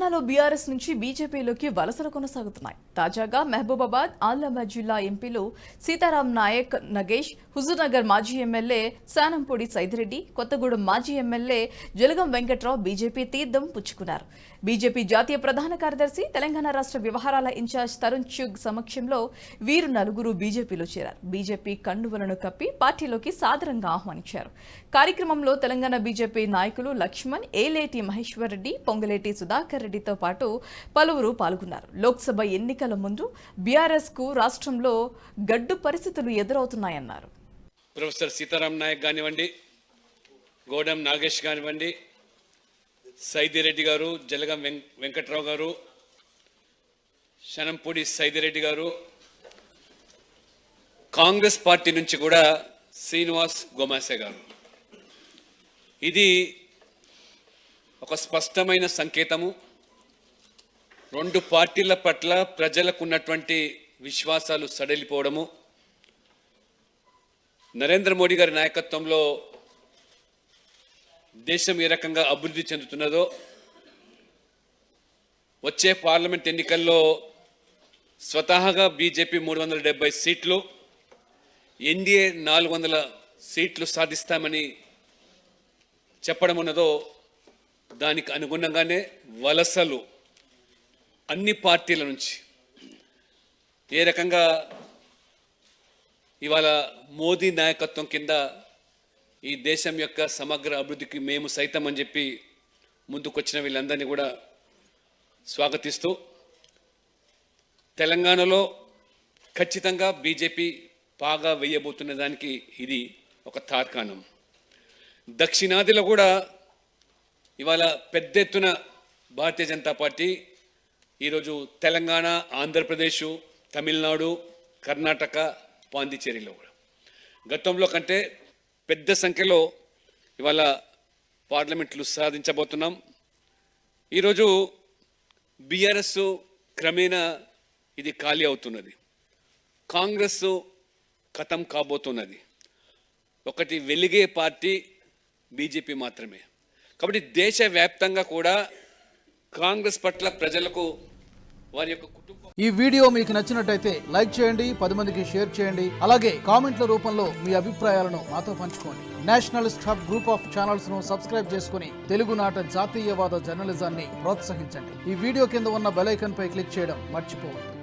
తెలంగాణలో బీఆర్ఎస్ నుంచి బీజేపీలోకి వలసలు కొనసాగుతున్నాయి. తాజాగా మహబూబాబాద్, ఆదిలాబాద్ జిల్లా ఎంపీలు సీతారాం నాయక్ నగేష్, హుజూర్నగర్ మాజీ ఎమ్మెల్యే శానంపూడి సైదిరెడ్డి, కొత్తగూడెం మాజీ ఎమ్మెల్యే జలగం వెంకట్రావు బీజేపీ తీర్థం పుచ్చుకున్నారు. బీజేపీ జాతీయ ప్రధాన కార్యదర్శి, తెలంగాణ రాష్ట్ర వ్యవహారాల ఇన్ఛార్జ్ తరుణ్ చుగ్ సమక్షంలో వీరు నలుగురు బీజేపీలో చేరారు. బీజేపీ కండువలను కప్పి పార్టీలోకి సాదరంగా ఆహ్వానించారు. కార్యక్రమంలో తెలంగాణ బీజేపీ నాయకులు లక్ష్మణ్, ఏలేటి మహేశ్వర్ రెడ్డి, పొంగలేటి సుధాకర్ రెడ్డితో పాటు పలువురు పాల్గొన్నారు. లోక్సభ ఎన్నికల ముందు బీఆర్ఎస్ కు రాష్ట్రంలో గడ్డు పరిస్థితులు ఎదురవుతున్నాయన్నారు. ప్రొఫెసర్ సీతారాం నాయక్ కానివ్వండి, గోడెం నాగేష్ కానివ్వండి, సైదిరెడ్డి గారు, జలగం వెంకట్రావు గారు, శనంపూడి సైదిరెడ్డి గారు, కాంగ్రెస్ పార్టీ నుంచి కూడా శ్రీనివాస్ గోమాసే గారు. ఇది ఒక స్పష్టమైన సంకేతము. రెండు పార్టీల పట్ల ప్రజలకు ఉన్నటువంటి విశ్వాసాలు సడలిపోవడము, నరేంద్ర మోడీ గారి నాయకత్వంలో దేశం ఏ రకంగా అభివృద్ధి చెందుతున్నదో, వచ్చే పార్లమెంట్ ఎన్నికల్లో స్వతహాగా బీజేపీ 370 సీట్లు, ఎన్డీఏ 400 సీట్లు సాధిస్తామని చెప్పడం ఉన్నదో, దానికి అనుగుణంగానే వలసలు అన్ని పార్టీల నుంచి ఏ రకంగా ఇవాళ మోదీ నాయకత్వం కింద ఈ దేశం యొక్క సమగ్ర అభివృద్ధికి మేము సైతం అని చెప్పి ముందుకొచ్చిన వీళ్ళందరినీ కూడా స్వాగతిస్తూ, తెలంగాణలో ఖచ్చితంగా బీజేపీ పాగా వేయబోతున్న దానికి ఇది ఒక తార్కాణం. దక్షిణాదిలో కూడా ఇవాళ పెద్ద ఎత్తున భారతీయ జనతా పార్టీ ఈరోజు తెలంగాణ, ఆంధ్రప్రదేశ్, తమిళనాడు, కర్ణాటక, పాండిచేరిలో కూడా గతంలో కంటే పెద్ద సంఖ్యలో ఇవాళ పార్లమెంట్లు సాధించబోతున్నాం. ఈరోజు బీఆర్ఎస్ క్రమేణా ఇది ఖాళీ అవుతున్నది. కాంగ్రెస్ ఖతం కాబోతున్నది. ఒకటి వెలిగే పార్టీ బీజేపీ మాత్రమే. కాబట్టి దేశవ్యాప్తంగా కూడా కాంగ్రెస్ పట్ల ప్రజలకు వారి యొక్క కుటుంబం. ఈ వీడియో మీకు నచ్చినట్టయితే లైక్ చేయండి, 10 మందికి షేర్ చేయండి. అలాగే కామెంట్ల రూపంలో మీ అభిప్రాయాలను మాతో పంచుకోండి. Nationalist hub group of channels ను సబ్స్క్రైబ్ చేసుకుని తెలుగునాట జాతీయవాద జర్నలిజాన్ని ప్రోత్సహించండి. ఈ వీడియో కింద ఉన్న బెల్ ఐకాన్ పై క్లిక్ చేయడం మర్చిపోవద్దు.